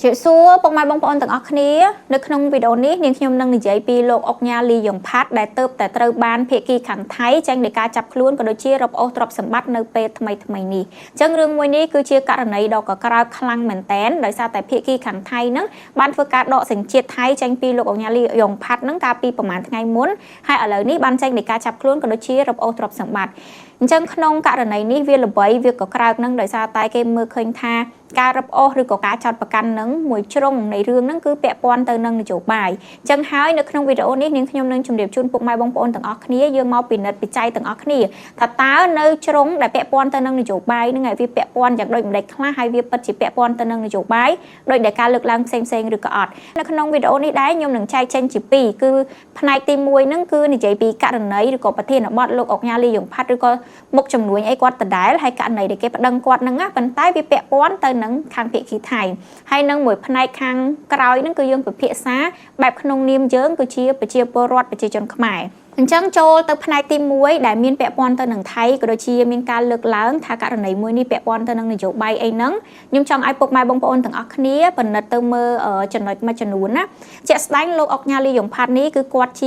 ជាសួរពុកម៉ែបងប្អូនទាំងអស់គ្នានៅក្នុងវីដេអូនេះនាងខ្ញុំនឹងនិយាយពីលោកអុកញ៉ាលីយ៉ុងផាត់ដែលទៅតែត្រូវបានភាគីខាងថៃចេញនៃការចាប់ខ្លួនក៏ដូចជារឹបអូសទ្រព្យសម្បត្តិនៅពេលថ្មីនេះអញ្ចឹងរឿងមួយនេះគឺជាករណីដ៏កក្រើកខ្លាំងមែនទែនដោយសារតែភាគីខាងថៃហ្នឹងបានធ្វើការដកសញ្ជាតិថៃចេញពីលោកអុកញ៉ាលីយ៉ុងផាត់ហ្នឹងកាលពីប្រហែលថ្ងៃមុនហើយឥឡូវនេះបានចេញនៃការចាប់ខ្លួនក៏ដូចជារឹបអូសទ្រព្យសម្បត្តិអញ្ចឹងក្នុងករណីនេះវាល្បីវាក៏ក្រើកនឹងដោយសារតែគេមើលឃើញថាការរឹបអូសឬក៏ការចោទប្រកាន់នឹងមួយជ្រុងនៃរឿងហ្នឹងគឺពាក់ព័ន្ធទៅនឹងនយោបាយអញ្ចឹងហើយនៅក្នុងវីដេអូនេះនាងខ្ញុំនឹងជម្រាបជូនពុកម៉ែបងប្អូនទាំងអស់គ្នាយើងមកពិនិត្យពិច័យទាំងអស់គ្នាថាតើនៅជ្រុងដែលពាក់ព័ន្ធទៅនឹងនយោបាយហ្នឹងហើយវាពាក់ព័ន្ធយ៉ាងដូចម្ដេចខ្លះហើយវាពិតជាពាក់ព័ន្ធទៅនឹងនយោបាយដោយដែលការលើកឡើងផ្សេងឬក៏អត់នៅក្នុងវីដេអូនេះដែរខ្ញុំនឹងចែកចេញជាពីរគឺផ្នែកទី1ហ្នឹងគឺនិយាយពីករណីឬក៏ប្រធានបទលោកអុកញ៉ាលីយ៉ុងផាត់ឬក៏មុខជំនួញអីគាត់ដដែលហើយករណីដែលគេប្តឹងគាត់ហ្នឹងប៉ុន្តែវាពាក់ព័ន្ធទៅនឹងខាងភាគីថៃហើយនឹងមួយផ្នែកខាងក្រោយហ្នឹងគឺយើងពិភាក្សាបែបក្នុងនាមយើងគឺជាប្រជាពលរដ្ឋប្រជាជនខ្មែរអញ្ចឹងចូលទៅផ្នែកទី1ដែលមានពាក់ព័ន្ធទៅនឹងថៃក៏ដូចជាមានការលើកឡើងថាករណីមួយនេះពាក់ព័ន្ធទៅនឹងនយោបាយអីហ្នឹងខ្ញុំចង់ឲ្យពុកម៉ែបងប្អូនទាំងអស់គ្នាពិនិត្យទៅមើលចំណុចមួយចំនួនណាជាក់ស្ដែងលោកអុកញ៉ាលីយ៉ុងផាត់នេះគឺគាត់ជ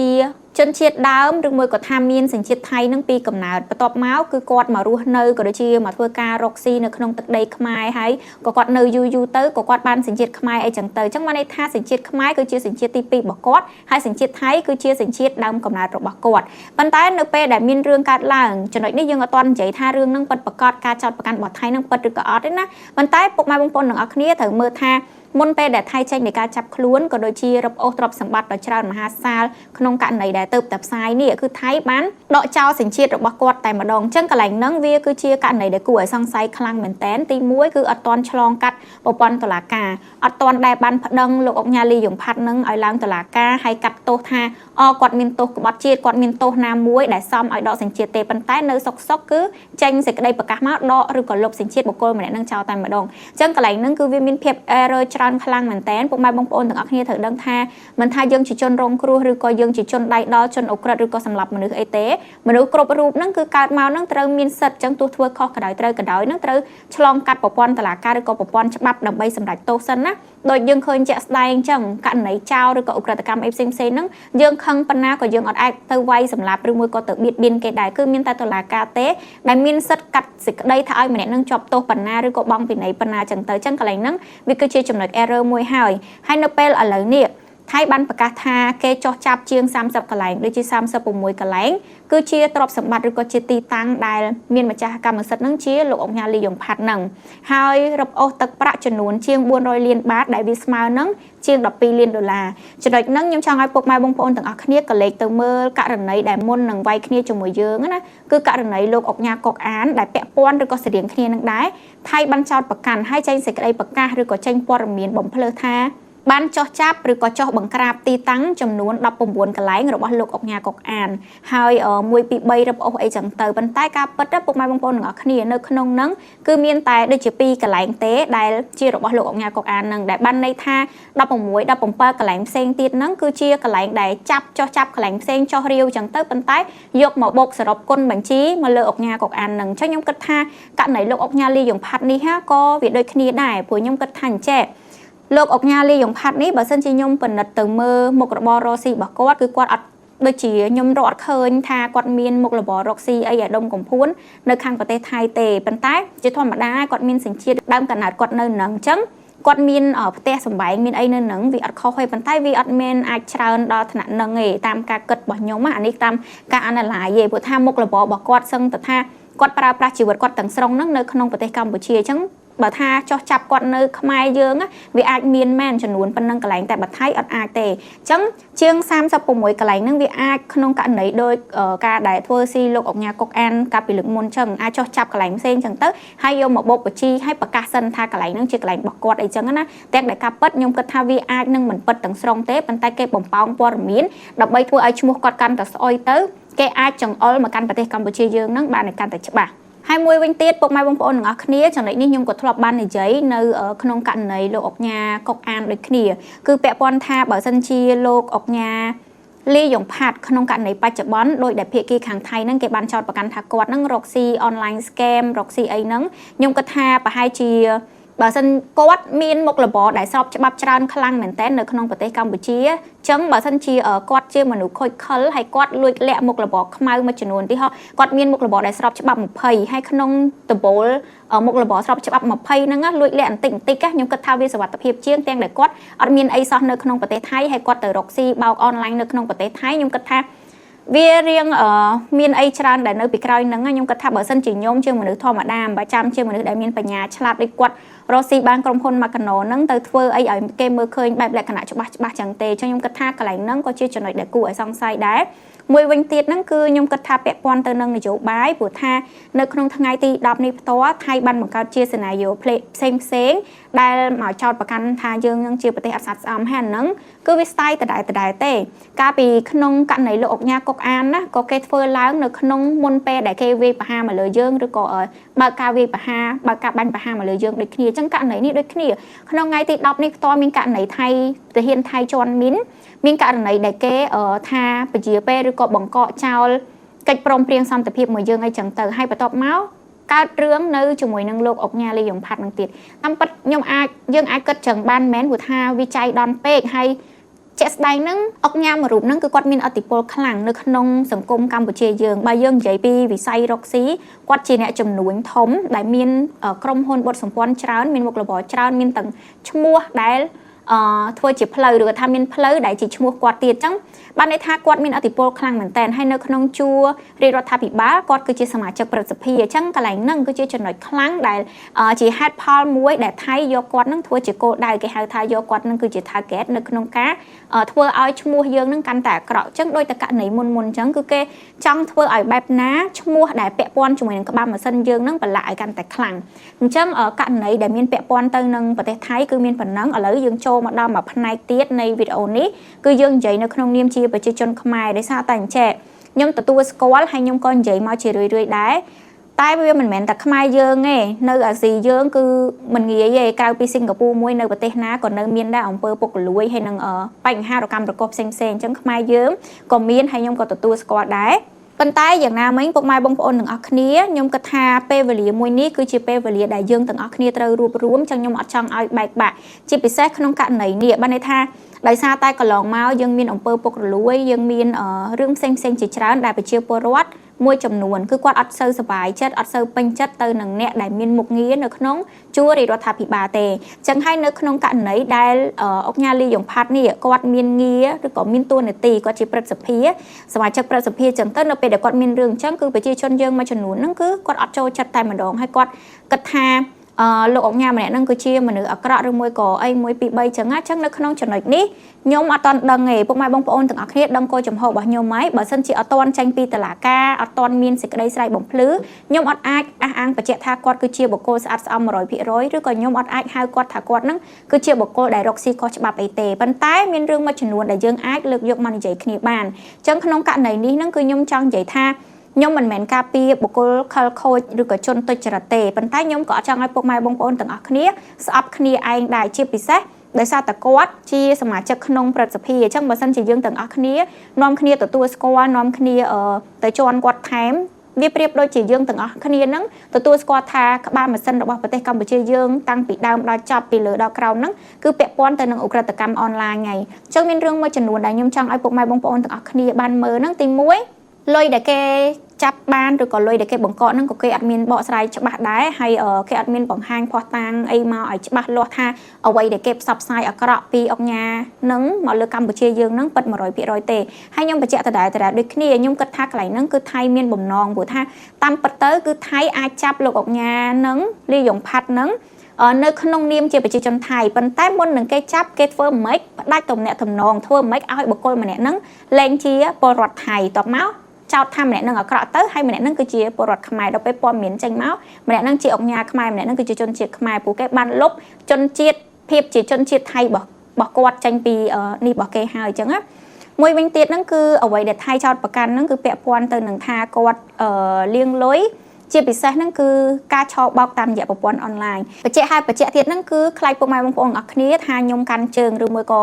ាជនជាតិដើមឬមួយក៏ថាមានសញ្ជាតិថៃនឹងពីកំណើតបន្ទាប់មកគឺគាត់មករស់នៅក៏ដូចជាមកធ្វើការរកស៊ីនៅក្នុងទឹកដីខ្មែរហើយក៏គាត់នៅយូរទៅក៏គាត់បានសញ្ជាតិខ្មែរអីចឹងទៅអញ្ចឹងបានន័យថាសញ្ជាតិខ្មែរគឺជាសញ្ជាតិទី2របស់គាត់ហើយសញ្ជាតិថៃគឺជាសញ្ជាតិដើមកំណើតរបស់គាត់ប៉ុន្តែនៅពេលដែលមានរឿងកើតឡើងចំណុចនេះយើងអត់ទាន់និយាយថារឿងនឹងពិតប្រាកដការចោទប្រកាន់របស់ថៃនឹងពិតឬក៏អត់ទេណាប៉ុន្តែពុកម៉ែបងប្អូនទាំងអស់គ្នាត្រូវមើលថាមុនពេលដែលថៃចេញនៃការចាប់ខ្លួនក៏ដូចជារឹបអូសទ្រព្យសម្បត្តិដ៏ច្រើនមហាសាលក្នុងករណីដែលទៅតែផ្សាយនេះគឺថៃបានដកចោលសញ្ជាតិរបស់គាត់តែម្ដងអញ្ចឹងកន្លែងហ្នឹងវាគឺជាករណីដែលគួរឲ្យសង្ស័យខ្លាំងមែនទែនទី1គឺអត់ទាន់ឆ្លងកាត់ប្រព័ន្ធតុលាការអត់ទាន់ដែលបានប្តឹងលោកអុកញ៉ាលីយ៉ុងផាត់នឹងឲ្យឡើងតុលាការហើយកាត់ទោសថាគាត់មានទោសក្បត់ជាតិគាត់មានទោសណាមួយដែលសមឲ្យដកសញ្ជាតិទេប៉ុន្តែនៅសុកគឺចេញសេចក្តីប្រកាសមកដកឬក៏លុបសញ្ជាតិបុគ្គលម្នាក់នឹងចោលតែម្ដងអញ្ចឹងកន្លែងហ្នឹងគឺវាមានភាព error ច្រើនខ្លាំងមែនតើពុកម៉ែបងប្អូនទាំងអស់គ្នាត្រូវដឹងថាមិនថាយើងជាជនរងគ្រោះឬក៏យើងជាជនដៃដល់ជនអុក្រិតឬក៏សម្លាប់មនុស្សអីទេមនុស្សគ្រប់រូបហ្នឹងគឺកើតមកហ្នឹងត្រូវមានសិទ្ធិចឹងទោះធ្វើខុសក៏ដោយត្រូវក៏ដោយហ្នឹងត្រូវឆ្លងកាត់ប្រព័ន្ធតុលាការឬក៏ប្រព័ន្ធច្បាប់ដើម្បីសម្រេចទោសសិនណាដោយយើងឃើញជាក់ស្ដែងចឹងករណីចោលឬក៏អុក្រិតកម្មអីផ្សេងហ្នឹងយើងខឹងប៉ុណ្ណាក៏យើងអត់អាចទៅវាយសម្លាប់ឬមួយក៏ទៅបៀតបៀនគេដែរគឺមានតែតុលាការទេដែលមានសិទ្ធិកាត់សេចក្តីថាឲ្យម្នាក់នឹងជាប់ទោសប៉ុណ្ណាឬក៏បង់ពិន័យប៉ុណ្ណាចឹងទៅចឹងកន្លែងហ្នឹងវាគឺជាចំណុច error មួយហើយនៅពេលឥឡូវនេះថៃបានប្រកាសថាគេចោះចាប់ជាង30កន្លែងដូចជា36កន្លែងគឺជាទ្រព្យសម្បត្តិឬក៏ជាទីតាំងដែលមានម្ចាស់កម្មសិទ្ធិនឹងជាលោកអុកញ៉ាលីយ៉ុងផាត់នឹងហើយរឹបអូសទឹកប្រាក់ចំនួនជាង400លានបាតដែលវាស្មើនឹងជាង12លានដុល្លារចំណុចហ្នឹងខ្ញុំចង់ឲ្យពុកម៉ែបងប្អូនទាំងអស់គ្នាក៏លេខទៅមើលករណីដែលមុននឹងវាយគ្នាជាមួយយើងណាគឺករណីលោកអុកញ៉ាកុកអានដែលពាក់ព័ន្ធឬក៏ស្រដៀងគ្នានឹងដែរថៃបានចោទប្រកាន់ហើយចេញសេចក្តីប្រកាសឬក៏ចេញព័ត៌មានបំភ្លឺថាបានចោះចាប់ឬក៏ចោះបង្ក្រាបទីតាំងចំនួន19កន្លែងរបស់លោកអុកញ៉ាកុកអានហើយ1 2 3រឹបអូសអីចឹងទៅប៉ុន្តែការពិតពុកម៉ែបងប្អូនទាំងអស់គ្នានៅក្នុងហ្នឹងគឺមានតែដូចជា2កន្លែងទេដែលជារបស់លោកអុកញ៉ាកុកអានហ្នឹងដែលបានន័យថា16 17កន្លែងផ្សេងទៀតហ្នឹងគឺជាកន្លែងដែលចោះចាប់កន្លែងផ្សេងចោះរាវចឹងទៅប៉ុន្តែយកមកបូកសរុបគុណបញ្ជីមកលើអុកញ៉ាកុកអានហ្នឹងអញ្ចឹងខ្ញុំគិតថាករណីលោកអុកញ៉ាលីយ៉ុងផាត់នេះក៏វាដូចគ្នាដែរព្រោះខ្ញុំគិតថាអញ្ចេះលោកអុកញ៉ាលីយ៉ុងផាត់នេះបើសិនជាខ្ញុំពិនិត្យទៅមើលមុខរបររកស៊ីរបស់គាត់គឺគាត់អត់ដូចជាខ្ញុំរកអត់ឃើញថាគាត់មានមុខរបររកស៊ីអីឲ្យដុំកំភួននៅខាងប្រទេសថៃទេប៉ុន្តែជាធម្មតាគាត់មានសញ្ជាតិដើមកំណើតគាត់នៅនឹងអញ្ចឹងគាត់មានផ្ទះសម្បែងមានអីនៅនឹងវាអត់ខុសទេប៉ុន្តែវាអត់មានអាចច្រើនដល់ថ្នាក់នឹងទេតាមការគិតរបស់ខ្ញុំអានេះតាមការ analyze ទេព្រោះថាមុខរបររបស់គាត់សឹងតែថាគាត់ប្រើប្រាស់ជីវិតគាត់ទាំងស្រុងហ្នឹងនៅក្នុងប្រទេសកម្ពុជាអញ្ចឹងបើថាចោះចាប់គាត់នៅខ្មែរយើងវាអាចមានមែនចំនួនប៉ុណ្ណឹងកន្លែងតែបើថៃអត់អាចទេអញ្ចឹងជាង36កន្លែងហ្នឹងវាអាចក្នុងករណីដោយការដែលធ្វើស៊ីលោកអុកញ៉ាកុកអានកាលពីលើកមុនអញ្ចឹងអាចចោះចាប់កន្លែងផ្សេងអញ្ចឹងទៅហើយយកមកបូកបញ្ជីហើយប្រកាសសិនថាកន្លែងហ្នឹងជាកន្លែងរបស់គាត់អីចឹងណាតែដែលការពិតខ្ញុំគិតថាវាអាចនឹងមិនពិតទាំងស្រុងទេប៉ុន្តែគេបំផោងព័ត៌មានដើម្បីធ្វើឲ្យឈ្មោះគាត់កាន់តែស្អុយទៅគេអាចចង្អុលមកកាន់ប្រទេសកម្ពុជាយើងហ្នឹងបានកាន់តែច្បាស់ហើយមួយវិញទៀតពុកម៉ែបងប្អូនទាំងអស់គ្នាចំណុចនេះខ្ញុំក៏ធ្លាប់បាននិយាយនៅក្នុងករណីលោកអុកញ៉ាកុកអានដូចគ្នាគឺពាក់ព័ន្ធថាបើសិនជាលោកអុកញ៉ាលីយ៉ុងផាត់ក្នុងករណីបច្ចុប្បន្នដោយដែលភាគីខាងថៃហ្នឹងគេបានចោទប្រកាន់ថាគាត់ហ្នឹងរកស៊ី online scam រកស៊ីអីហ្នឹងខ្ញុំគិតថាប្រហែលជា បើសិនគាត់មានមុខរបរដែលស្របច្បាប់ច្រើនខ្លាំងមែនទែននៅក្នុងប្រទេសកម្ពុជាអញ្ចឹងបើសិនជាគាត់ជាមនុស្សខូចខិលហើយគាត់លួចលាក់មុខរបរខ្មៅមួយចំនួនទីហោះគាត់មានមុខរបរដែលស្របច្បាប់20ហើយក្នុងដំបូលមុខរបរស្របច្បាប់20ហ្នឹងលួចលាក់បន្តិចខ្ញុំគិតថាវាសុវត្ថិភាពជាងទាំងដែលគាត់អត់មានអីសោះនៅក្នុងប្រទេសថៃហើយគាត់ទៅរកស៊ីបោកអនឡាញនៅក្នុងប្រទេសថៃខ្ញុំគិតថាវារៀងមានអីច្រើនដែលនៅពីក្រោយហ្នឹងខ្ញុំគិតថាបើសិនជាខ្ញុំជាមនុស្សធម្មតាបើចាំជាមនុស្សដែលមានបញ្ញាឆ្លាតដូចគាត់រស់ស៊ីបានក្រុមហ៊ុនម៉ាកាណូហ្នឹងទៅធ្វើអីឲ្យគេមើលឃើញបែបលក្ខណៈច្បាស់ចឹងទេអញ្ចឹងខ្ញុំគិតថាកន្លែងហ្នឹងក៏ជាចំណុចដែលគួរឲ្យសង្ស័យដែរមួយវិញទៀតហ្នឹងគឺខ្ញុំគិតថាពាក់ព័ន្ធទៅនឹងនយោបាយព្រោះថានៅក្នុងថ្ងៃទី10នេះផ្ទាល់ថៃបានបង្កើតជាសេណារីយ៉ូផ្សេងដែលមកចោទប្រកាន់ថាយើងនឹងជាប្រទេសអត់ស័ក្តិស្អំហើយហ្នឹងគឺវាស្ទាយដដែលទេកាលពីក្នុងករណីលោកអុកញ៉ាកុកអានណាក៏គេធ្វើឡើងនៅក្នុងមុនពេលដែលគេវាយប្រហារមកលើយើងឬក៏បើកការវាយប្រហារបើកការបាញ់ប្រហារមកលើយើងដូចគ្នាអញ្ចឹងករណីនេះដូចគ្នាក្នុងថ្ងៃទី10នេះផ្ទាល់មានករណីថៃទាហានថៃជន់មីនមានករណីដែលគេថាពជាពេលឬក៏បង្កកចោលកិច្ចព្រមព្រៀងសន្តិភាពមួយយើងអីចឹងទៅហើយបន្ទាប់មកកើតរឿងនៅជាមួយនឹងលោកអុកញ៉ាលីយ៉ុងផាត់នឹងទៀតតាមពិតយើងអាចគិតចឹងបានមែនព្រោះថាវាចៃដន្យពេកហើយជាក់ស្ដែងហ្នឹងអុកញ៉ាមួយរូបហ្នឹងគឺគាត់មានអធិបុលខ្លាំងនៅក្នុងសង្គមកម្ពុជាយើងបើយើងនិយាយពីវិស័យរកស៊ីគាត់ជាអ្នកចំនួនធំដែលមានក្រុមហ៊ុនបុតសម្ព័ន្ធច្រើនមានមុខរបរច្រើនមានទាំងឈ្មោះដែលធ្វើជាផ្លូវឬក៏ថាមានផ្លូវដែលជាឈ្មោះគាត់ទៀតអញ្ចឹងបានន័យថាគាត់មានអធិបុលខ្លាំងមែនតើហើយនៅក្នុងជួររាជរដ្ឋាភិបាលគាត់គឺជាសមាជិកប្រសិទ្ធិអញ្ចឹងកន្លែងហ្នឹងគឺជាចំណុចខ្លាំងដែលជាហេតុផលមួយដែលថៃយកគាត់ហ្នឹងធ្វើជាគោលដៅគេហៅថាយកគាត់ហ្នឹងគឺជា target នៅក្នុងការធ្វើឲ្យឈ្មោះយើងហ្នឹងកាន់តែអាក្រក់អញ្ចឹងដោយតែករណីមុនអញ្ចឹងគឺគេចង់ធ្វើឲ្យបែបណាឈ្មោះដែលពាក់ព័ន្ធជាមួយនឹងក្បាលម៉ាស៊ីនយើងហ្នឹងប្រឡាក់ឲ្យកាន់តែខ្លាំងអញ្ចឹងករណីដែលមានពាក់ព័ន្ធទៅនឹងប្រទេសថៃគឺមានប៉ុណ្ណឹងឥឡូវយើងចូលមកដល់មួយផ្នែកទៀតនៃវីដេអូនេះគឺយើងនិយាយនៅក្នុងនាមជាប្រជាជនខ្មែរដោយសារតែអញ្ចេះខ្ញុំទទួលស្គាល់ហើយខ្ញុំក៏និយាយមកជារឿយៗដែរតែវាមិនមែនតែខ្មែរយើងទេនៅអាស៊ីយើងគឺមិនងាយទេក្រៅពីសិង្ហបុរីមួយនៅប្រទេសណាក៏នៅមានដែរអំពើពុករលួយហើយនឹងបញ្ហារកម្មប្រកបផ្សេងៗអញ្ចឹងខ្មែរយើងក៏មានហើយខ្ញុំក៏ទទួលស្គាល់ដែរប៉ុន្តែយ៉ាងណាមិញពុកម៉ែបងប្អូនទាំងអស់គ្នាខ្ញុំគិតថាពេលវេលាមួយនេះគឺជាពេលវេលាដែលយើងទាំងអស់គ្នាត្រូវរួបរวมចឹងខ្ញុំអត់ចង់ឲ្យបែកបាក់ជាពិសេសក្នុងករណីនេះបានន័យថាដោយសារតែកន្លងមកយើងមានអំពើពុករលួយយើងមានរឿងផ្សេងជាច្រើនដែលប្រជាពលរដ្ឋមួយចំនួនគឺគាត់អត់សូវសប្បាយចិត្តអត់សូវពេញចិត្តទៅនឹងអ្នកដែលមានមុខងារនៅក្នុងជួររាជរដ្ឋាភិបាលទេអញ្ចឹងហើយនៅក្នុងករណីដែលអុកញ៉ាលីយ៉ុងផាត់នេះគាត់មានងារឬក៏មានតួនាទីគាត់ជាព្រឹទ្ធសភាសមាជិកព្រឹទ្ធសភាអញ្ចឹងទៅនៅពេលដែលគាត់មានរឿងអញ្ចឹងគឺប្រជាជនយើងមួយចំនួនហ្នឹងគឺគាត់អត់ចូលចិត្តតែម្ដងហើយគាត់គិតថាលោកអុកញ៉ាម្នាក់ហ្នឹងគឺជាមនុស្សអាក្រក់ឬមួយក៏អី1 2 3ចឹងអញ្ចឹងនៅក្នុងចំណុចនេះខ្ញុំអត់ទាន់ដឹងទេពុកម៉ែបងប្អូនទាំងអស់គ្នាដឹងគោលចំហរបស់ខ្ញុំហើយបើសិនជាអត់ទាន់ចាញ់ពីតុលាការអត់ទាន់មានសេចក្តីស្រែកបំភ្លឺខ្ញុំអត់អាចអះអាងបញ្ជាក់ថាគាត់គឺជាបុគ្គលស្អាតស្អំ 100% ឬក៏ខ្ញុំអត់អាចហៅគាត់ថាគាត់ហ្នឹងគឺជាបុគ្គលដែលរកស៊ីខុសច្បាប់អីទេប៉ុន្តែមានរឿងមួយចំនួនដែលយើងអាចលើកយកមកនិយាយគ្នាបានអញ្ចឹងក្នុងករណីនេះហ្នឹងគឺខ្ញុំចង់និយាយថាខ្ញុំមិនមែនការពារបុគ្គលខលខូចឬក៏ជនទុច្ចរិតទេប៉ុន្តែខ្ញុំក៏អត់ចង់ឲ្យពុកម៉ែបងប្អូនទាំងអស់គ្នាស្អប់គ្នាឯងដែរជាពិសេសដោយសារតែគាត់ជាសមាជិកក្នុងព្រឹទ្ធសភាអញ្ចឹងបើសិនជាយើងទាំងអស់គ្នានាំគ្នាទទួលស្គាល់នាំគ្នាទៅជន់គាត់ថែមវាប្រៀបដូចជាយើងទាំងអស់គ្នាហ្នឹងទទួលស្គាល់ថាក្បាលម៉ាស៊ីនរបស់ប្រទេសកម្ពុជាយើងតាំងពីដើមដល់ចប់ពីលើដល់ក្រោមហ្នឹងគឺពាក់ព័ន្ធទៅនឹងឧក្រិដ្ឋកម្មអនឡាញហើយអញ្ចឹងមានរឿងមួយចំនួនដែលខ្ញុំចង់ឲ្យពុកម៉ែបងប្អូនទាំងអស់គ្នាបានមើលហ្នឹងទី1លុយដែលគេចាប់បានឬក៏លុយដែលគេបង្កក់ហ្នឹងក៏គេអត់មានបកស្រាយច្បាស់ដែរហើយគេអត់មានបង្ហាញភស្តុតាងអីមកឲ្យច្បាស់លាស់ថាអ្វីដែលគេផ្សព្វផ្សាយអាក្រក់ពីអុកញ៉ាហ្នឹងមកលើកម្ពុជាយើងហ្នឹងពិត 100%ទេហើយខ្ញុំបញ្ជាក់ដដែលដូចគ្នាខ្ញុំគិតថាកន្លែងហ្នឹងគឺថៃមានបំណងព្រោះថាតាមពិតទៅគឺថៃអាចចាប់លោកអុកញ៉ាហ្នឹងលីយ៉ុងផាត់ហ្នឹងនៅក្នុងនាមជាប្រជាជនថៃប៉ុន្តែមុននឹងគេចាប់គេធ្វើម៉េចផ្ដាច់ទំនាក់ទំនងធ្វើម៉េចឲ្យបុគ្គលម្នាក់ហ្នឹងលែងជាពលរដ្ឋថៃតបមកចោទថាម្នាក់នឹងអាក្រក់ទៅហើយម្នាក់នឹងគឺជាពលរដ្ឋខ្មែរដល់ពេលព័ត៌មានចេញមកម្នាក់នឹងជាអុកញ៉ាខ្មែរម្នាក់នឹងគឺជាជនជាតិខ្មែរពួកគេបានលុបជនជាតិភាពជាជនជាតិថៃរបស់គាត់ចេញពីនេះរបស់គេហើយអញ្ចឹងណាមួយវិញទៀតហ្នឹងគឺអ្វីដែលថៃចោទប្រកាន់ហ្នឹងគឺពាក់ព័ន្ធទៅនឹងថាគាត់លាងលុយជាពិសេសហ្នឹងគឺការឆោបោកតាមរយៈប្រព័ន្ធអនឡាញបញ្ជាក់ទៀតហ្នឹងគឺខ្លាចពុកម៉ែបងប្អូនអរគ្នាថាខ្ញុំកាន់ជើងឬមួយក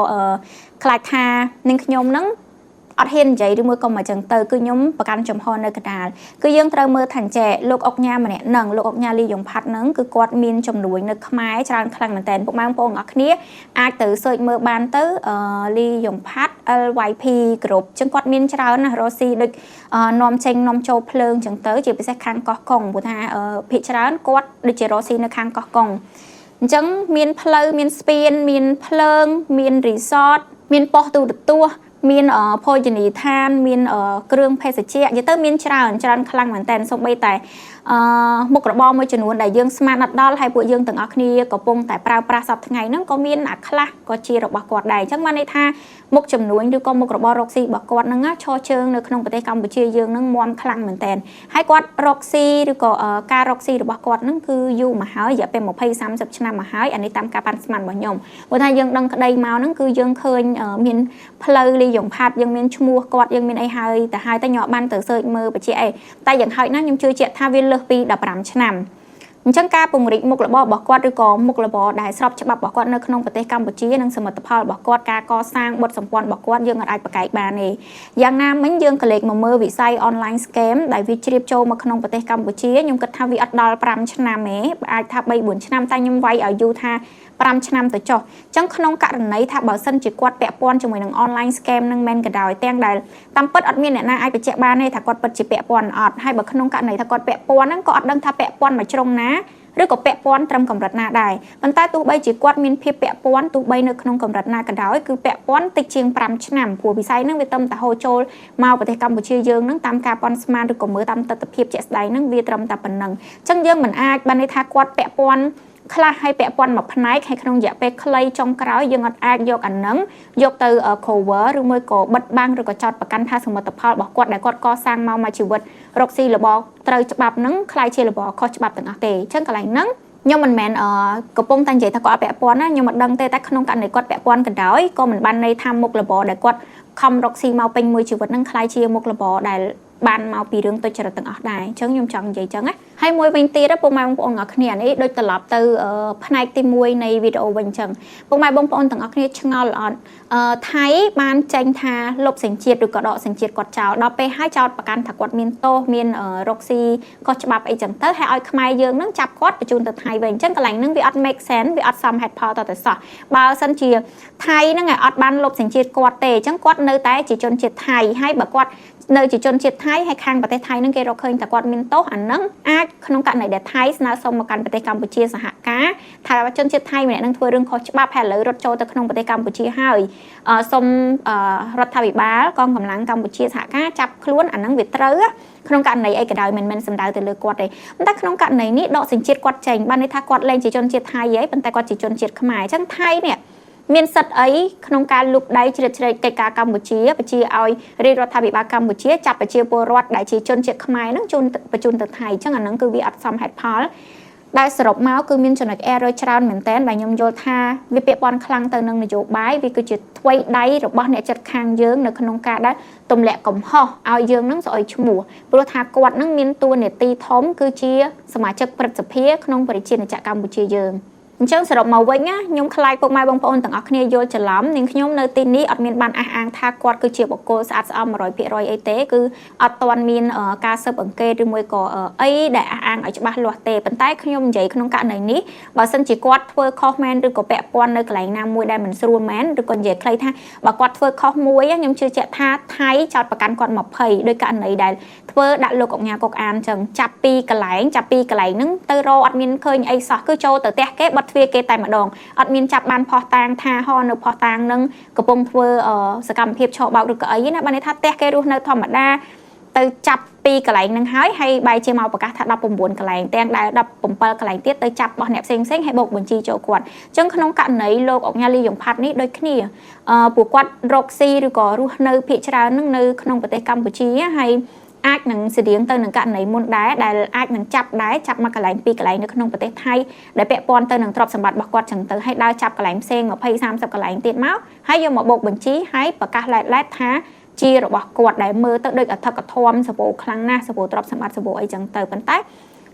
៏ខ្លាចថានឹងខ្ញុំហ្នឹង អត់ហ៊ាននិយាយឬមួយក៏មកចឹងទៅគឺខ្ញុំប្រកាន់ចំហនៅកណ្ដាលគឺយើងត្រូវមើលថាចែលោកអុកញ៉ាម្នាក់នឹងលោកអុកញ៉ាលីយ៉ុងផាត់នឹងគឺគាត់មានចំនួននៅខ្មែរច្រើនខ្លាំងមែនតើពុកម៉ែបងប្អូនអរគ្នាអាចទៅ search មើលបានទៅលីយ៉ុងផាត់ LYP group ចឹងគាត់មានច្រើនណារ៉ូស៊ីដូចនាំចេញនាំចូលភ្លើងចឹងទៅជាពិសេសខាងកោះកុងព្រោះថាភាគច្រើនគាត់ដូចជារ៉ូស៊ីនៅខាងកោះកុងអញ្ចឹងមានផ្លូវមានស្ពានមានភ្លើងមាន resort មានប៉ុស្តិ៍ទូរទស្សន៍មានភោជនីយដ្ឋានមានគ្រឿងភេសជ្ជៈនិយាយទៅមានច្រើនខ្លាំងមែនតើសូម្បីតែមុខរបរមួយចំនួនដែលយើងស្មានអត់ដល់ហើយពួកយើងទាំងអស់គ្នាកំពុងតែប្រើប្រាស់សពថ្ងៃហ្នឹងក៏មានអាខ្លះក៏ជារបស់គាត់ដែរអញ្ចឹងបានន័យថាមុខចំនួនឬក៏មុខរបររកស៊ីរបស់គាត់ហ្នឹងឈរជើងនៅក្នុងប្រទេសកម្ពុជាយើងហ្នឹងមាំខ្លាំងមែនតើហើយគាត់រកស៊ីឬក៏ការរកស៊ីរបស់គាត់ហ្នឹងគឺយូរមកហើយរយៈពេល20 30ឆ្នាំមកហើយអានេះតាមការប៉ាន់ស្មានរបស់ខ្ញុំព្រោះថាយើងដឹងក្តីមកហ្នឹងគឺយើងឃើញមានផ្លូវលីយ៉ុងផាត់យើងមានឈ្មោះគាត់យើងមានអីហើយតែខ្ញុំបានទៅ search មើលបច្ចេកអីតែយ៉ាងហោចណាស់ខ្ញុំជឿជាក់ថាវាលើសពី15ឆ្នាំអញ្ចឹងការពង្រីកមុខរបររបស់គាត់ឬក៏មុខរបរដែលស្របច្បាប់របស់គាត់នៅក្នុងប្រទេសកម្ពុជានិងសមិទ្ធផលរបស់គាត់ការកសាងបុត្រសម្ព័ន្ធរបស់គាត់យើងអាចប្រកែកបានទេយ៉ាងណាមិញយើងក៏លេខមកមើលវិស័យ online scam ដែលវាជ្រាបចូលមកក្នុងប្រទេសកម្ពុជាខ្ញុំគិតថាវាអត់ដល់5ឆ្នាំទេអាចថា 3-4 ឆ្នាំតែខ្ញុំវាយឲ្យយូរថា5ឆ្នាំទៅចុះអញ្ចឹងក្នុងករណីថាបើសិនជាគាត់ពាក់ព័ន្ធជាមួយនឹង online scam នឹងមែនក៏ដោយទាំងដែលតាមពិតអត់មានអ្នកណាអាចបញ្ជាក់បានទេថាគាត់ពិតជាពាក់ព័ន្ធអត់ហើយបើក្នុងករណីថាគាត់ពាក់ព័ន្ធហ្នឹងក៏អត់ដឹងថាពាក់ព័ន្ធមកជ្រុងណាឬក៏ពាក់ព័ន្ធត្រឹមកម្រិតណាដែរប៉ុន្តែទោះបីជាគាត់មានភាពពាក់ព័ន្ធទោះបីនៅក្នុងកម្រិតណាក៏ដោយគឺពាក់ព័ន្ធតិចជាង5ឆ្នាំព្រោះវិស័យហ្នឹងវាត្រឹមតែហូរចូលមកប្រទេសកម្ពុជាយើងហ្នឹងតាមការប៉ុនស្មានឬក៏មើលតាមទស្សនវិជ្ជាជាក់ស្ដែងហ្នឹងវាត្រឹមតែប៉ុណ្្នឹងអញ្ចឹងយើងមិនអាចបានន័យថាគាត់ពាក់ព័ន្ធខ្លះឲ្យពាក់ព័ន្ធមួយផ្នែកហើយក្នុងរយៈពេលខ្លីចុងក្រោយយើងអាចយកអាហ្នឹងយកទៅ cover ឬមួយក៏បិទបាំងឬក៏ចោទប្រកាន់ថាសមិទ្ធផលរបស់គាត់ដែលគាត់កសាងមកមួយជីវិតរកស៊ីរបរត្រូវច្បាប់ហ្នឹងខ្លាយជារបរខុសច្បាប់ទាំងអស់ទេអញ្ចឹងកន្លែងហ្នឹងខ្ញុំមិនមែនកំពុងតែនិយាយថាគាត់អត់ពាក់ព័ន្ធណាខ្ញុំមិនដឹងទេតែក្នុងករណីគាត់ពាក់ព័ន្ធក៏ដោយក៏មិនបានន័យថាមុខរបរដែលគាត់ខំរកស៊ីមកពេញមួយជីវិតហ្នឹងខ្លាយជាមុខរបរដែលបានមកពីរឿងទុច្ចរិតទាំងអស់ដែរអញ្ចឹងខ្ញុំចង់និយាយអញ្ចឹងណាហើយមួយវិញទៀតពុកម៉ែបងប្អូនទាំងអស់គ្នានេះដូចត្រឡប់ទៅផ្នែកទី1នៃវីដេអូវិញអញ្ចឹងពុកម៉ែបងប្អូនទាំងអស់គ្នាឆ្ងល់អត់ថៃបានចេញថាលុបសញ្ជាតិឬក៏ដកសញ្ជាតិគាត់ចោលដល់ពេលហើយចោតប្រកាន់ថាគាត់មានទោសមានរកស៊ីខុសច្បាប់អីចឹងទៅហើយឲ្យខ្មែរយើងនឹងចាប់គាត់បញ្ជូនទៅថៃវិញអញ្ចឹងកន្លែងហ្នឹងវាអត់ make sense វាអត់សមហេតុផលតទៅសោះបើសិនជាថៃហ្នឹងអត់បានលុបសញ្ជាតិគាត់ទេអញ្ចឹងគាត់នៅតែជាជនជាតិថៃហើយបើគាត់នៅជាជនជាតិថៃហើយខាងប្រទេសថៃនឹងគេរកឃើញតែគាត់មានទោសអាហ្នឹងអាចក្នុងករណីដែលថៃស្នើសុំមកកាន់ប្រទេសកម្ពុជាសហការថាជនជាតិថៃម្នាក់នឹងធ្វើរឿងខុសច្បាប់ហើយឥឡូវរត់ចូលទៅក្នុងប្រទេសកម្ពុជាហើយសុំរដ្ឋាភិបាលកងកម្លាំងកម្ពុជាសហការចាប់ខ្លួនអាហ្នឹងវាត្រូវក្នុងករណីអីក៏ដោយមិនមែនសំដៅទៅលើគាត់ទេប៉ុន្តែក្នុងករណីនេះដកសញ្ជាតិគាត់ចេញបានន័យថាគាត់លែងជាជនជាតិថៃហើយប៉ុន្តែគាត់ជាជនជាតិខ្មែរអញ្ចឹងថៃនេះមានសិទ្ធិអីក្នុងការលុបដៃជ្រៀតជ្រែកកិច្ចការកម្ពុជាបញ្ជាឲ្យរាជរដ្ឋាភិបាលកម្ពុជាចាប់ប្រជាពលរដ្ឋដែលជាជនជាតិខ្មែរនឹងបញ្ជូនទៅថៃអញ្ចឹងអាហ្នឹងគឺវាអត់សមហេតុផលដែលសរុបមកគឺមានចំណុច error ច្រើនមែនតើដែលខ្ញុំយល់ថាវាពាក់ព័ន្ធខ្លាំងទៅនឹងនយោបាយវាគឺជាថ្វីដៃរបស់អ្នកចិត្តខាងយើងនៅក្នុងការដែលទម្លាក់កំហុសឲ្យយើងនឹងស្អុយឈ្មោះព្រោះថាគាត់នឹងមានតួនាទីធំគឺជាសមាជិកព្រឹទ្ធសភាក្នុងប្រជាជាតិកម្ពុជាយើងអញ្ចឹងសរុបមកវិញណាខ្ញុំខ្លាចពុកម៉ែបងប្អូនទាំងអស់គ្នាយល់ច្រឡំនាងខ្ញុំនៅទីនេះអត់មានបានអះអាងថាគាត់គឺជាបុគ្គលស្អាតស្អំ 100% អីទេគឺអត់ទាន់មានការស៊ើបអង្កេតឬមួយក៏អីដែលអះអាងឲ្យច្បាស់លាស់ទេប៉ុន្តែខ្ញុំនិយាយក្នុងករណីនេះបើសិនជាគាត់ធ្វើខុសមែនឬក៏ពាក់ព័ន្ធនៅកន្លែងណាមួយដែលមិនស្រួលមែនឬក៏និយាយខ្លីថាបើគាត់ធ្វើខុសមួយខ្ញុំជឿជាក់ថាថៃចោតប្រកាន់គាត់20ដោយករណីដែលធ្វើដាក់លោកអង្ញាកុកអានអញ្ចឹងចាប់ពីកន្លែងហ្នឹងទៅរកអត់មានឃើញអីសោះគឺចូលទៅផ្ទះគេបិទទ្វារគេតែម្ដងអត់មានចាប់បានផោះតាងថាហោនៅផោះតាងនឹងកំពុងធ្វើសកម្មភាពឆោបោកឬក៏អីណាបានន័យថាផ្ទះគេរស់នៅធម្មតាទៅចាប់ពីកន្លែងហ្នឹងហើយបែរជាមកប្រកាសថា19កន្លែងទាំងដែល17កន្លែងទៀតទៅចាប់របស់អ្នកផ្សេងហើយបោកបញ្ជីចូលគាត់អញ្ចឹងក្នុងករណីលោកអុកញ៉ាលីយ៉ុងផាត់នេះដូចគ្នាពួកគាត់រកស៊ីឬក៏រស់នៅភាគច្រើនហ្នឹងនៅក្នុងប្រទេសកម្ពុជាហើយអាចនឹងស្តៀងទៅនឹងករណីមុនដែរដែលអាចនឹងចាប់មកកន្លែងពីរកន្លែងនៅក្នុងប្រទេសថៃដែលពាក់ព័ន្ធទៅនឹងទ្រព្យសម្បត្តិរបស់គាត់ចឹងទៅហើយដើរចាប់កន្លែងផ្សេង20-30កន្លែងទៀតមកហើយយកមកបោកបញ្ជីហើយប្រកាសឡែតថាជារបស់គាត់ដែលមើលទៅដូចអធិកធម៌សបោខ្លាំងណាស់សបោទ្រព្យសម្បត្តិសបោអីចឹងទៅប៉ុន្តែ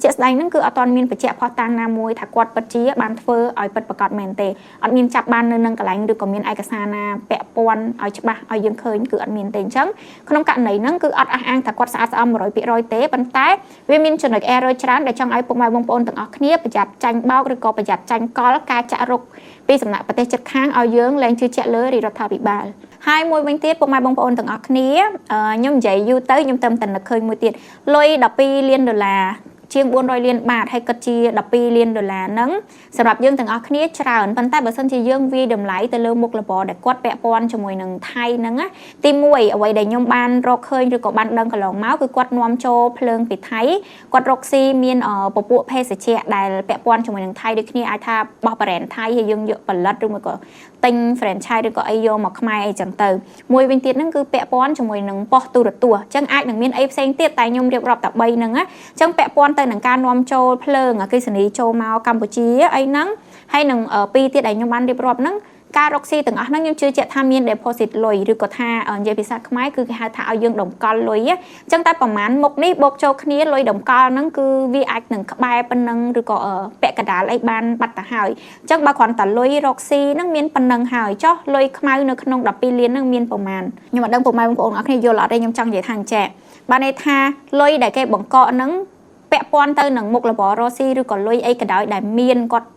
ជាក់ស្ដែងហ្នឹងគឺអត់ទាន់មានបញ្ជាក់ផុសតាំងណាមួយថាគាត់ពិតជាបានធ្វើឲ្យពិតប្រាកដមែនទេអត់មានចាប់បាននៅនឹងកន្លែងឬក៏មានឯកសារណាពាក់ព័ន្ធឲ្យច្បាស់ឲ្យយើងឃើញគឺអត់មានទេអញ្ចឹងក្នុងករណីហ្នឹងគឺអត់អះអាងថាគាត់ស្អាតស្អំ 100% ទេប៉ុន្តែវាមានចំណុច error ច្រើនដែលចង់ឲ្យពុកម៉ែបងប្អូនទាំងអស់គ្នាប្រយ័ត្នចាញ់បោកឬក៏ប្រយ័ត្នចាញ់កលការចាក់រុកពីសំណាក់ប្រទេសជិតខាងឲ្យយើងលែងជឿជាក់លើរាជរដ្ឋាភិបាលហើយមួយវិញទៀតពុកម៉ែបងប្អូនទាំងអស់គ្នាខ្ញុំនិយាយយូរទៅខ្ញុំតែនឹកឃើញមួយទៀតលុយ$12 លានជាង400 លានបាតហើយគិតជា$12 លានហ្នឹងសម្រាប់យើងទាំងអស់គ្នាច្រើនប៉ុន្តែបើសិនជាយើងវាយតម្លៃទៅលើមុខរបរដែលគាត់ពាក់ព័ន្ធជាមួយនឹងថៃហ្នឹងណាទី1អ្វីដែលខ្ញុំបានរកឃើញឬក៏បានដឹងកន្លងមកគឺគាត់នាំចូលភ្លើងពីថៃគាត់រកស៊ីមានពពួកភេសជ្ជៈដែលពាក់ព័ន្ធជាមួយនឹងថៃដូចគ្នាអាចថាបោះបរ៉ែនថៃហើយយើងយកផលិតឬមួយក៏ទិញ franchise ឬក៏អីយកមកខ្មែរអីចឹងទៅមួយវិញទៀតហ្នឹងគឺពាក់ព័ន្ធជាមួយនឹងប៉ុស្តិ៍ទូរទស្សន៍អញ្ចឹងអាចនឹងមានអីផ្សេងទៀតតែខ្ញុំរៀបរាប់តែ3ហ្នឹងណាអញ្ចឹងពាក់ព័ន្ធទៅនឹងការនាំចូលភ្លើងអគ្គិសនីចូលមកកម្ពុជាអីហ្នឹងហើយនឹងពីរទៀតដែលខ្ញុំបានរៀបរាប់ហ្នឹងការរកស៊ីទាំងអស់ហ្នឹងខ្ញុំជឿជាក់ថាមាន deposit លុយឬក៏ថានិយាយភាសាខ្មែរគឺគេហៅថាឲ្យយើងតម្កល់លុយអញ្ចឹងតែប្រហែលមុខនេះបូកចូលគ្នាលុយតម្កល់ហ្នឹងគឺវាអាចនឹងក្បែរប៉ុណ្ណឹងឬក៏ពាក់កណ្ដាលអីបានបាត់ទៅហើយអញ្ចឹងបើគ្រាន់តែលុយរកស៊ីហ្នឹងមានប៉ុណ្ណឹងហើយចុះលុយខ្មៅនៅក្នុង12 លានហ្នឹងមានប្រហែលខ្ញុំអត់ដឹងពុកម៉ែបងប្អូនអរគ្នាយល់អត់ទេខ្ញុំចង់និយាយថាអញ្ចឹងបានន័យថាលុយដែលគេបង្កក់ហ្នឹងពាក់ព័ន្ធទៅនឹងមុខរបររកស៊ីឬក៏លុយអីក៏ដោយដែលមានគាត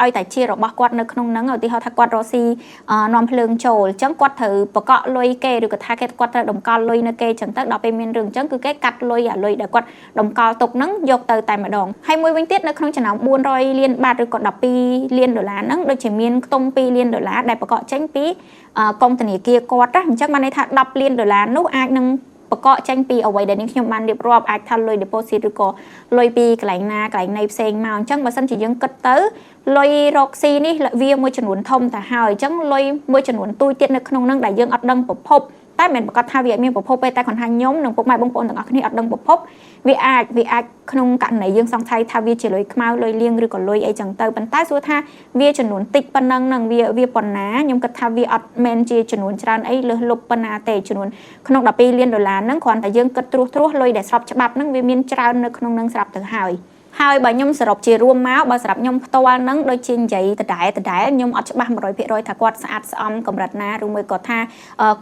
់ឲ្យតែជារបស់គាត់នៅក្នុងហ្នឹងឧទាហរណ៍ថាគាត់រកស៊ីនាំភ្លើងចូលអញ្ចឹងគាត់ត្រូវបកក់លុយគេឬក៏ថាគាត់ត្រូវតម្កល់លុយនៅគេអញ្ចឹងទៅដល់ពេលមានរឿងអញ្ចឹងគឺគេកាត់លុយអាលុយដែលគាត់តម្កល់ទុកហ្នឹងយកទៅតែម្ដងហើយមួយវិញទៀតនៅក្នុងចំណោម400 លានបាតឬក៏$12 លានហ្នឹងដូចជាមានខ្ទង់$2 លានដែលបកក់ចេញពីកុំធនាគារគាត់ណាអញ្ចឹងបានន័យថា$10 លាននោះអាចនឹងបកកចេញពីអ្វីដែលនាងខ្ញុំបានរៀបរាប់អាចថាលុយ deposit ឬក៏លុយពីកន្លែងណាកន្លែងណីផ្សេងមកអញ្ចឹងបើសិនជាយើងគិតទៅលុយរកស៊ីនេះវាមួយចំនួនធំទៅហើយអញ្ចឹងលុយមួយចំនួនទូចទៀតនៅក្នុងហ្នឹងដែលយើងអត់ដឹងប្រភពតែមិនប្រកាសថាវាអត់មានប្រភពទេតែគាត់ថាខ្ញុំនិងពុកម៉ែបងប្អូនទាំងអស់គ្នាអត់ដឹងប្រភពវាអាចក្នុងករណីយើងសង្ស័យថាវាជាលុយខ្មៅលុយលៀងឬក៏លុយអីចឹងទៅប៉ុន្តែសួរថាវាចំនួនតិចប៉ុណ្ណឹងនឹងវាប៉ុណ្ណាខ្ញុំគិតថាវាអត់មែនជាចំនួនច្រើនអីលើសលប់ប៉ុណ្ណាទេចំនួនក្នុង$12 លានហ្នឹងគ្រាន់តែយើងគិតត្រួសលុយដែលស្របច្បាប់ហ្នឹងវាមានច្រើននៅក្នុងហ្នឹងស្រាប់ទៅហើយបើខ្ញុំសរុបជារួមមកបើសម្រាប់ខ្ញុំផ្ទាល់ហ្នឹងដូចជានិយាយដដែលខ្ញុំអត់ច្បាស់ 100% ថាគាត់ស្អាតស្អំកម្រិតណាឬមួយក៏ថ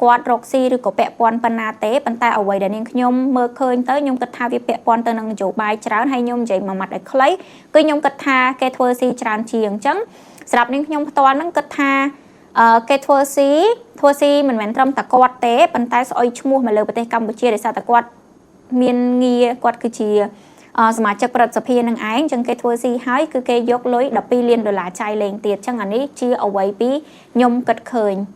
ាគាត់រកស៊ីឬក៏ពាក់ព័ន្ធប៉ុណ្ណាទេប៉ុន្តែអ្វីដែលនាងខ្ញុំមើលឃើញទៅខ្ញុំគិតថាវាពាក់ព័ន្ធទៅនឹងនយោបាយច្រើនហើយខ្ញុំនិយាយមួយម៉ាត់ឲ្យខ្លីគឺខ្ញុំគិតថាគេធ្វើស៊ីច្រើនជាងអញ្ចឹងសម្រាប់នាងខ្ញុំផ្ទាល់ហ្នឹងគិតថាគេធ្វើស៊ីមិនមែនត្រឹមតែគាត់ទេប៉ុន្តែស្អុយឈ្មោះមកលើប្រទេសកម្ពុជាដោយសារតែគាត់មានងារគាត់គឺជាសមាជិកប្រតិសភានឹងឯងអញ្ចឹងគេធ្វើស៊ីហើយគឺគេយកលុយ$12 លានចាយលេងទៀតអញ្ចឹងអានេះជាអ្វីពីខ្ញុំគិតឃើញ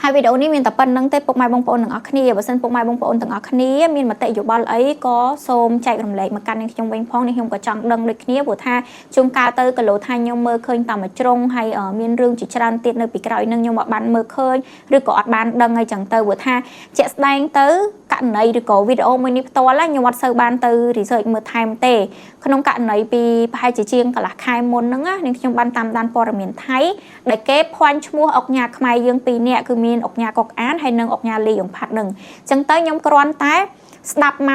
ហើយវីដេអូនេះមានតែប៉ុណ្្នឹងទេពុកម៉ែបងប្អូនទាំងអស់គ្នាបើសិនពុកម៉ែបងប្អូនទាំងអស់គ្នាមានមតិយោបល់អីក៏សូមចែករំលែកមកកាន់នាងខ្ញុំវិញផងនេះខ្ញុំក៏ចង់ដឹងដូចគ្នាព្រោះថាជួនកាលទៅគីឡូថាខ្ញុំមើលឃើញតែមួយជ្រុងហើយមានរឿងជាច្រើនទៀតនៅពីក្រោយនឹងខ្ញុំអត់បានមើលឃើញឬក៏អត់បានដឹងអីចឹងទៅព្រោះថាជាក់ស្ដែងទៅករណីឬក៏វីដេអូមួយនេះផ្ទាល់ខ្ញុំអត់សូវបានទៅ research មើលថែមទេក្នុងករណីពីប្រហែលជាជាងកន្លះខែមុនហ្នឹងនាងខ្ញុំបានតាមដានព័ត៌មានថៃដែលគេភ័ន្តឈ្មោះអុកញ៉ាខ្មែរយើង2នាក់គឺមានអុកញ៉ាកុកអានហើយនិងអុកញ៉ាលីយ៉ុងផាត់ហ្នឹងអញ្ចឹងទៅខ្ញុំគ្រាន់តែស្ដាប់ម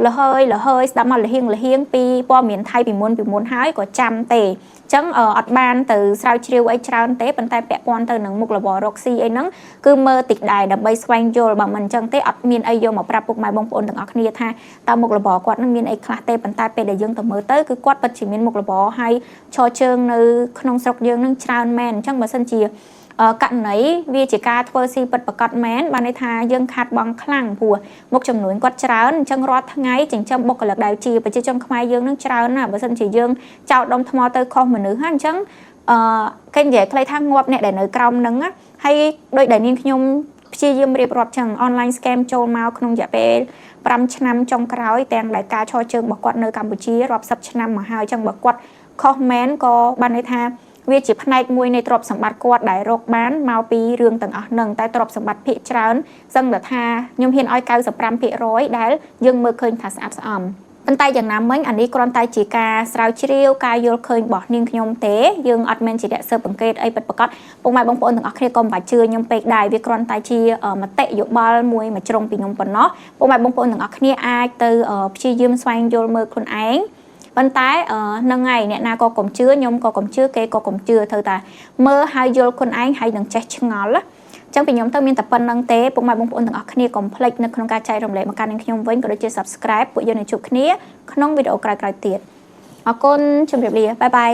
កលហើយស្ដាប់មកលហៀងពីព័ត៌មានថៃពីមុនហើយក៏ចាំទេអញ្ចឹងអត់បានទៅស្រាវជ្រាវអីច្រើនទេប៉ុន្តែពាក់ព័ន្ធទៅនឹងមុខរបររកស៊ីអីហ្នឹងគឺមើលតិចដែរដើម្បីស្វែងយល់បើមិនអញ្ចឹងទេអត់មានអីយកមកប្រាប់ពុកម៉ែបងប្អូនទាំងអស់គ្នាថាតើមុខរបរគាត់នឹងមានអីខ្លះទេប៉ុន្តែពេលដែលយើងទៅមើលទៅគឺគាត់ពិតជាមានមុខរបរហើយឈរជើងនៅក្នុងស្រុកយើងនឹងច្រើនមែនអញ្ចឹងបើសិនជាករណីវាជាការធ្វើស៊ីពិតប្រកបមែនបានន័យថាយើងខាត់បងខ្លាំងព្រោះមុខចំនួនគាត់ច្រើនអញ្ចឹងរាល់ថ្ងៃចិញ្ចឹមបុគ្គលិកដែលជាប្រជាជនខ្មែរយើងនឹងច្រើនណាបើសិនជាយើងចោតដុំថ្មទៅខុសមនុស្សហ្នឹងអញ្ចឹងគេនិយាយខ្លីថាងាប់អ្នកដែលនៅក្រោមហ្នឹងហើយដោយដែលនាងខ្ញុំព្យាយាមរៀបរាប់ចឹង online scam ចូលមកក្នុងរយៈពេល5ឆ្នាំចុងក្រោយទាំងដែលការឈរជើងរបស់គាត់នៅកម្ពុជារាប់សិបឆ្នាំមកហើយអញ្ចឹងបើគាត់ខុសមែនក៏បានន័យថាវាជាផ្នែកមួយនៃទ្រព្យសម្បត្តិគាត់ដែលរកបានមកពីរឿងទាំងអស់ហ្នឹងតែទ្រព្យសម្បត្តិភាគច្រើនសឹងតែថាខ្ញុំហ៊ានឲ្យ 95% ដែលយើងមើលឃើញថាស្អាតស្អំប៉ុន្តែយ៉ាងណាមិញអានេះគ្រាន់តែជាការស្រាវជ្រាវការយល់ឃើញរបស់នាងខ្ញុំទេយើងអត់មែនជាអ្នកស៊ើបអង្កេតអីពិតប្រាកដពុកម៉ែបងប្អូនទាំងអស់គ្នាក៏មិនបាច់ជឿខ្ញុំពេកដែរវាគ្រាន់តែជាមតិយោបល់មួយជ្រុងពីខ្ញុំប៉ុណ្ណោះពុកម៉ែបងប្អូនទាំងអស់គ្នាអាចទៅព្យាយាមស្វែងយល់មើលខ្លួនឯង ប៉ុន្តែនឹងថ្ងៃអ្នកណាក៏កុំជឿខ្ញុំក៏កុំជឿគេក៏កុំជឿត្រូវតែមើលហើយយល់ខ្លួនឯងហើយនឹងចេះឆ្ងល់ណាចឹងពីខ្ញុំទៅមានតែប៉ុណ្្នឹងទេពុកម៉ែបងប្អូនទាំងអស់គ្នាកុំភ្លេចនៅក្នុងការចែករំលែកមកកាន់នឹងខ្ញុំវិញក៏ដូចជា Subscribe ពួកយើងនឹងជួបគ្នាក្នុងវីដេអូក្រោយៗទៀតអរគុណជម្រាបលាបាយបាយ